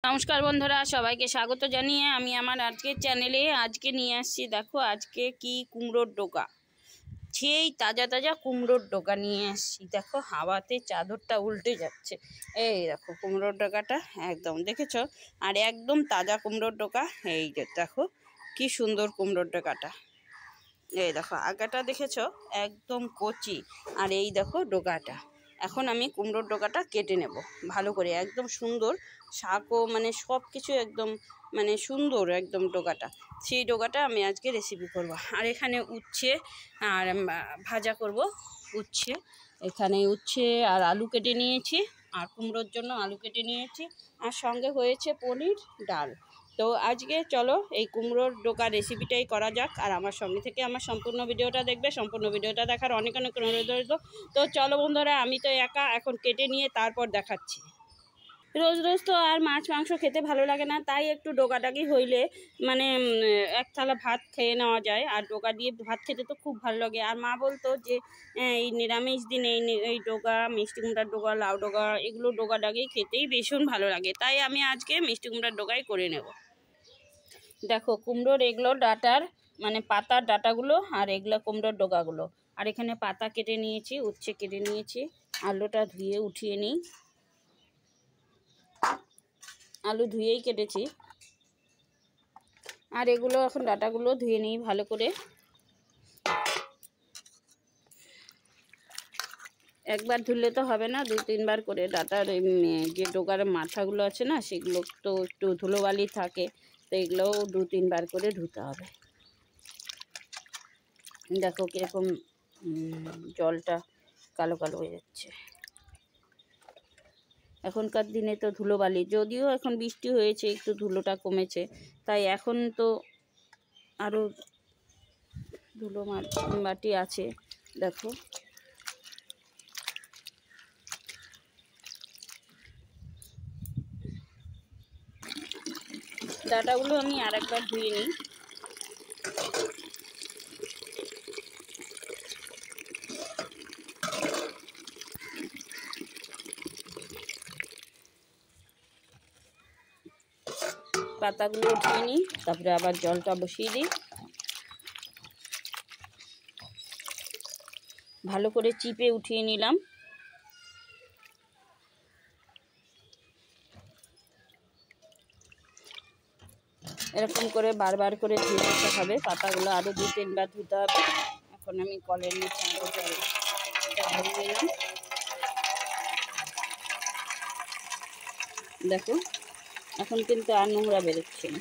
নমস্কার বন্ধুরা, সবাইকে স্বাগত জানিয়ে আমি আমার আজকের চ্যানেলে আজকে নিয়ে আসছি। দেখো আজকে কি কুমড়োর ডোকা, সেই তাজা তাজা কুমড়োর ডোকা নিয়ে আসছি। দেখো হাওয়াতে চাদরটা উল্টে যাচ্ছে। এই দেখো কুমড়োর ডোকাটা একদম দেখেছো, আর একদম তাজা কুমড়োর ডোকা। এই যে দেখো কি সুন্দর কুমড়োর ডোকাটা। এই দেখো আগাটা দেখেছো একদম কচি, আর এই দেখো ডোকাটা। এখন আমি কুমড়োর ডোকাটা কেটে নেব ভালো করে, একদম সুন্দর শাকও মানে সব কিছু একদম মানে সুন্দর একদম ডোকাটা। সেই ডোকাটা আমি আজকে রেসিপি করব। আর এখানে উচ্ছে আর ভাজা করব। উচ্ছে এখানে উচ্ছে আর আলু কেটে নিয়েছি, আর কুমড়োর জন্য আলু কেটে নিয়েছি, আর সঙ্গে হয়েছে পনির, ডাল। তো আজকে চলো এই কুমড়োর ডোকা রেসিপিটাই করা যাক। আর আমার সঙ্গে থেকে আমার সম্পূর্ণ ভিডিওটা দেখবে, সম্পূর্ণ ভিডিওটা দেখার অনেক অনেক অনুরোধ রইল। তো চলো বন্ধুরা, আমি তো একা, এখন কেটে নিয়ে তারপর দেখাচ্ছি। রোজ রোজ তো আর মাছ মাংস খেতে ভালো লাগে না, তাই একটু ডোকাটাকি হইলে মানে এক থালা ভাত খেয়ে নেওয়া যায়। আর ডোকা দিয়ে ভাত খেতে তো খুব ভালো লাগে। আর মা বলতো যে এই নিরামিষ দিনে এই ডোকা, মিষ্টি কুমড়ার ডোকা, লাউ ডোকা, এগুলো ডোকাটাকি খেতেই ভীষণ ভালো লাগে। তাই আমি আজকে মিষ্টি কুমড়ার ডোকাই করে নেব। দেখো কুমড়োর এগুলো ডাটার মানে পাতার ডাটাগুলো, আর এগুলো কুমড়োর ডোকাগুলো। আর এখানে পাতা কেটে নিয়েছি, উচ্ছে কেটে নিয়েছি। আলুটা ধুয়ে উঠিয়ে নিই, আলু ধুয়েই কেটেছি। আর এগুলো এখন ডাটাগুলো ধুয়ে নিই ভালো করে। একবার ধুলে তো হবে না, 2-3 বার করে। ডাটার যে ডোকার মাথাগুলো আছে না, সেগুলো তো একটু ধুলোবালি থাকে, তো এগুলোও 2-3 বার করে ধুতে হবে। দেখো কীরকম জলটা কালো কালো হয়ে যাচ্ছে। এখনকার দিনে তো ধুলোবালি, যদিও এখন বৃষ্টি হয়েছে একটু ধুলোটা কমেছে, তাই এখন তো আরও ধুলো মাটি আছে। দেখো ডাটাগুলো আমি আরেকবার ধুয়ে নিই। পাতাগুলো ধুয়ে নিই, তারপরে আবার জলটা বসিয়ে দিই। ভালো করে চিপে উঠিয়ে নিলাম। এরকম করে বারবার করে ধুয়ে নিতে হবে পাতাগুলো, আরও 2-3 বার ধুতে হবে। এখন আমি কলের নিচে জলটা ভরে নিলাম। দেখো এখন কিন্তু আর নোংরা বেরোচ্ছে না।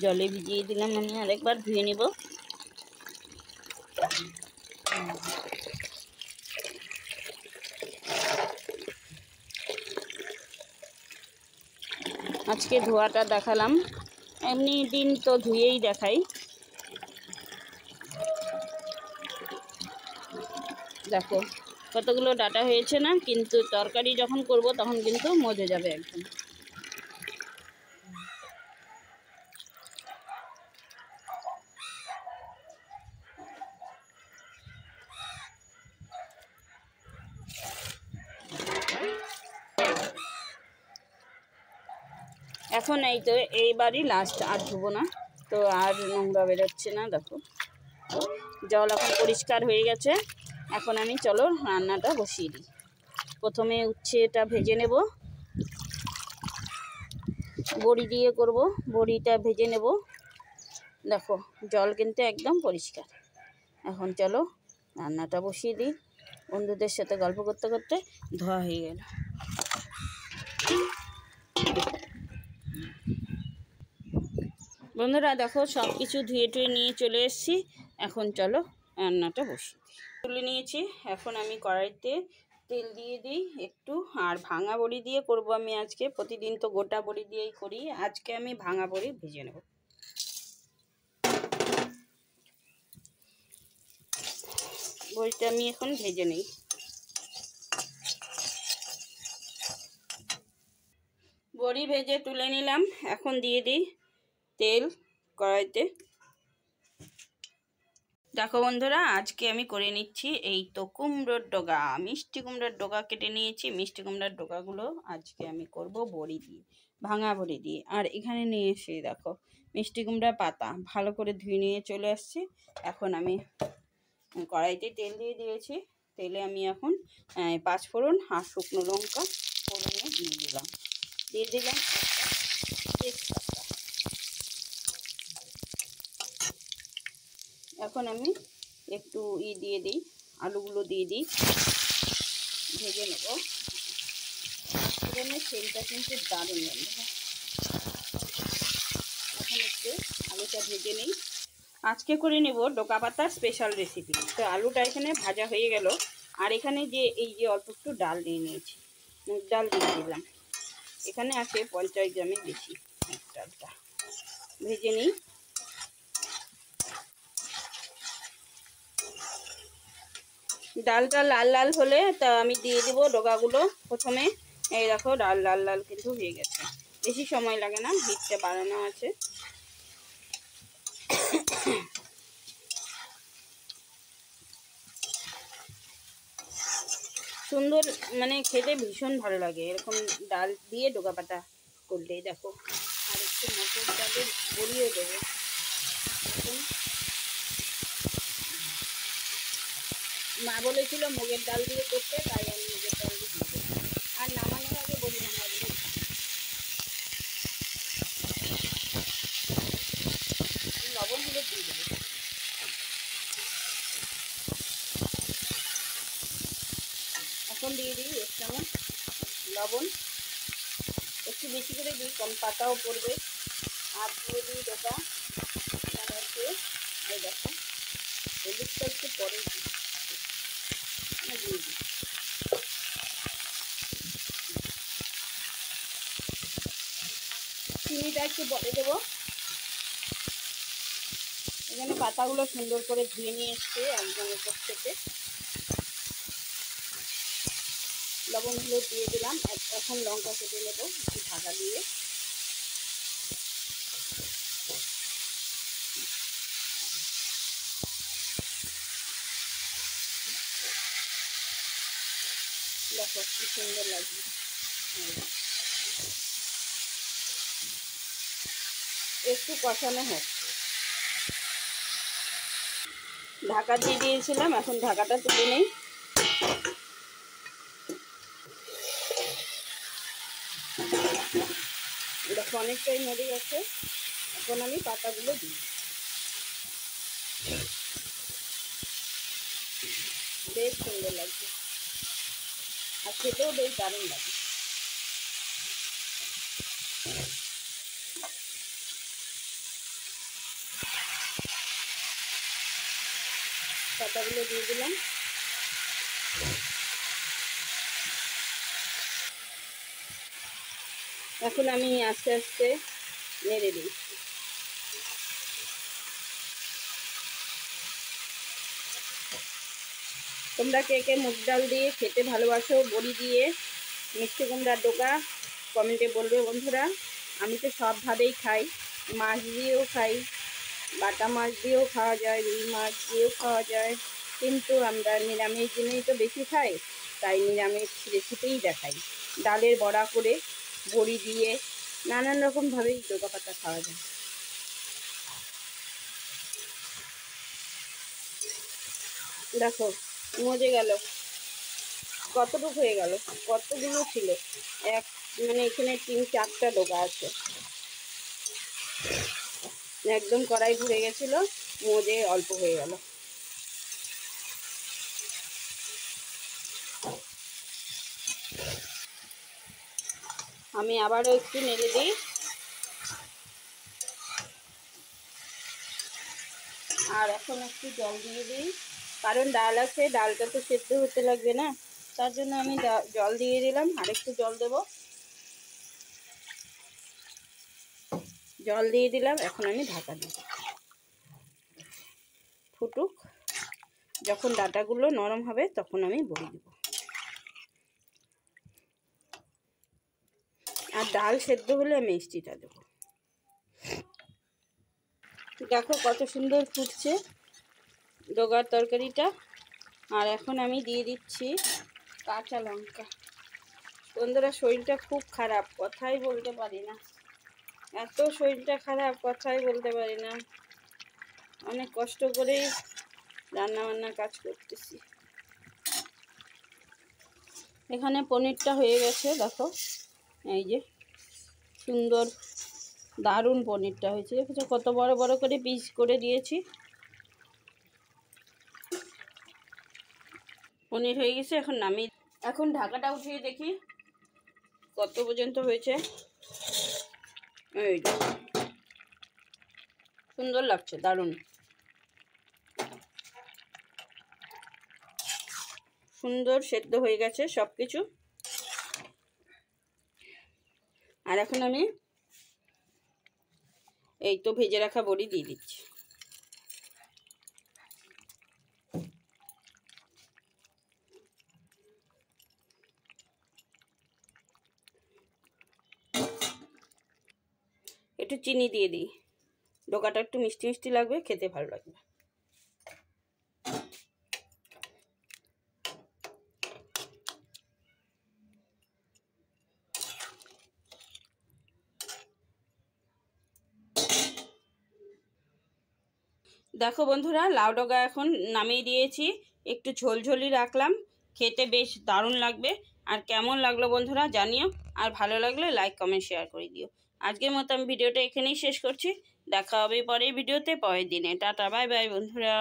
জলে ভিজিয়ে দিলাম, আমি আরেকবার ধুয়ে নেব। আজকে ধোয়াটা দেখালাম, এমনি দিন তো ধুয়েই দেখাই। দেখো কতগুলো ডাটা হয়েছে না, কিন্তু তরকারি যখন করব তখন কিন্তু মজে যাবে একদম। এখন এই তো এইবারই লাস্ট, আর ধুবো না, তো আর নোংরা বেরোচ্ছে না। দেখো জল এখন পরিষ্কার হয়ে গেছে। এখন আমি চলো রান্নাটা বসিয়ে দিই। প্রথমে উচ্ছেটা ভেজে নেব, বড়ি দিয়ে করব, বড়িটা ভেজে নেব। দেখো জল কিন্তু একদম পরিষ্কার। এখন চলো রান্নাটা বসিয়ে দিই। বন্ধুদের সাথে গল্প করতে করতে ধোয়া হয়ে গেল। বন্ধুরা দেখো সব কিছু ধুয়ে টুয়ে নিয়ে চলে এসেছি। এখন চলো রান্নাটা বসিয়ে দিই। তুলে নিয়েছি, এখন আমি কড়াইতে তেল দিয়ে দিই একটু। আর ভাঙা বড়ি দিয়ে করব আমি আজকে, প্রতিদিন তো গোটা বড়ি দিয়েই করি, আজকে আমি ভাঙা বড়ি ভেজে নেব। বড়িটা আমি এখন ভেজে নিই। বড়ি ভেজে তুলে নিলাম। এখন দিয়ে দিই তেল কড়াইতে। দেখো বন্ধুরা, আজকে আমি করে নিচ্ছি এই তো কুমড়োর ডগা। মিষ্টি কুমড়োর ডগা কেটে নিয়েছি। মিষ্টি কুমড়োর ডগাগুলো আজকে আমি করব বড়ি দিয়ে, ভাঙা বড়ি দিয়ে। আর এখানে নিয়ে এসে দেখো মিষ্টি কুমড়ার পাতা ভালো করে ধুয়ে নিয়ে চলে আসছি। এখন আমি কড়াইতে তেল দিয়ে দিয়েছি। তেলে আমি এখন 5 ফোড়ন আর শুকনো লঙ্কা ফোড়নে দিয়ে দিলাম একটা তেজপাতা। এখন আমি একটু দিয়ে দিই, আলুগুলো দিয়ে দিই, ভেজে নেব। ফোড়নের তেলটা কিন্তু দারুণ লাগবে। এখন একটু আলুটা ভেজে নিই। আজকে করে নেব ডোকা পাতার স্পেশাল রেসিপি। তো আলুটা এখানে ভাজা হয়ে গেল। আর এখানে এই যে অল্প একটু ডাল নিয়ে নিয়েছি, মুগ ডাল দিয়ে দিলাম। এখানে আছে 50 গ্রামের বেশি মুগ ডালটা। ভেজে নিই। ডালটা লাল লাল হলে তা আমি দিয়ে দেবো ডগাগুলো প্রথমে। এই দেখো ডাল লাল লাল কিন্তু হয়ে গেছে। বেশি সময় লাগে না, হিটটা বাড়ানো আছে। সুন্দর, মানে খেতে ভীষণ ভালো লাগে এরকম ডাল দিয়ে ডোকা পাতা করলে। দেখো আর একটু মটর ডালের বড়িও দেবো। মা বলেছিল মুগের ডাল দিয়ে করতে, তাই আমি মুগের ডাল দিয়ে দেবো। আর নামানোর আগে বড়ি ভাঙা দেবো। লবণ হলে দিয়ে দেবো। এখন দিয়ে দিই 1 চামচ লবণ। একটু বেশি করে দিই, কারণ পাতাও পড়বে। আর দিয়ে দিই ডোকা। এখানে একটু এই দেখো হলুদটা একটু পরে দিয়ে দিই। চিনিটা একটু পরে দেবো। এখানে পাতাগুলো সুন্দর করে ধুয়ে নিয়ে এসছে একদম উপর থেকে। লবণ হলুদ দিয়ে দিলাম। এখন লঙ্কা কেটে নেবো একটু ঢাকা দিয়ে। দেখো কি সুন্দর লাগবে। একটু কষানো হোক। ঢাকা দিয়ে দিয়েছিলাম, এখন ঢাকাটা তুলে নেই। দেখো অনেকটাই নড়ে গেছে। এখন আমি পাতাগুলো দিই। বেশ সুন্দর লাগছে আর খেতেও বেশ দারুণ লাগে। পাতাগুলো দিয়ে দিলাম। এখন আমি আস্তে আস্তে নেড়ে দিই। তোমরা কে কে মুগ ডাল দিয়ে খেতে ভালোবাসো, বড়ি দিয়ে, মিষ্টি কুমড়ার ডোকা, কমেন্টে বলবে বন্ধুরা। আমি তো সবভাবেই খাই, মাছ দিয়েও খাই, বাটা মাছ দিয়েও খাওয়া যায়, রুই মাছ দিয়েও খাওয়া যায়। কিন্তু আমরা নিরামিষ দিনেই তো বেশি খাই, তাই নিরামিষ রেসিপিই দেখাই। ডালের বড়া করে, বড়ি দিয়ে, নানান রকমভাবেই ডোকা পাতা খাওয়া যায়। দেখো মজে গেল, কতটুকু হয়ে গেল, কতগুলো ছিল। এক মানে এখানে 3-4টা ডোকা আছে। একদম কড়াই ঘুরে গেছিল, মজে অল্প হয়ে গেল। আমি আবারও একটু নেড়ে দিই। আর এখন একটু জল দিয়ে দিই, কারণ ডাল আছে, ডালটা তো সেদ্ধ হতে লাগবে না, তার জন্য আমি জল দিয়ে দিলাম। আর একটু জল দেব। জল দিয়ে দিলাম। এখন আমি ঢাকা দিই, ফুটুক। যখন ডাঁটাগুলো নরম হবে তখন আমি বড়ি দেব। আর ডাল সেদ্ধ হলে মিষ্টিটা দেবো। দেখো কত সুন্দর ফুটছে। ডোগার তরকারিটা। আর এখন আমি দিয়ে দিচ্ছি কাঁচা লঙ্কা। বন্ধুরা শরীরটা খুব খারাপ, কথাই বলতে পারি না, এত শরীরটা খারাপ কথাই বলতে পারি না। অনেক কষ্ট করে রান্নাবান্নার কাজ করতেছি। এখানে পনিরটা হয়ে গেছে, দেখো এই যে সুন্দর দারুণ পনিরটা হয়েছে, দেখেছো কত বড় বড় করে পিস করে দিয়েছি। পনির হয়ে গেছে, এখন নামিয়ে এখন ঢাকাটা উঠিয়ে দেখি কত পর্যন্ত হয়েছে। এই সুন্দর লাগছে, দারুণ সুন্দর সেদ্ধ হয়ে গেছে সব কিছু। আর এখন আমি এই তো ভেজে রাখা বড়ি দিয়ে দিচ্ছি। একটু চিনি দিয়ে দিই, ডোকাটা একটু মিষ্টি মিষ্টি লাগবে, খেতে ভালো লাগবে। দেখো বন্ধুরা লাউ ডগা এখন নামিয়ে দিয়েছি, একটু ঝোলঝোলি রাখলাম, খেতে বেশ দারুণ লাগবে। আর কেমন লাগলো বন্ধুরা জানিও, আর ভালো লাগলে লাইক কমেন্ট শেয়ার করে দিও। আজকের মতো আমি ভিডিওটা এখানেই শেষ করছি, দেখা হবে পরের ভিডিওতে পরের দিনে। টাটা বাই বাই বন্ধুরা।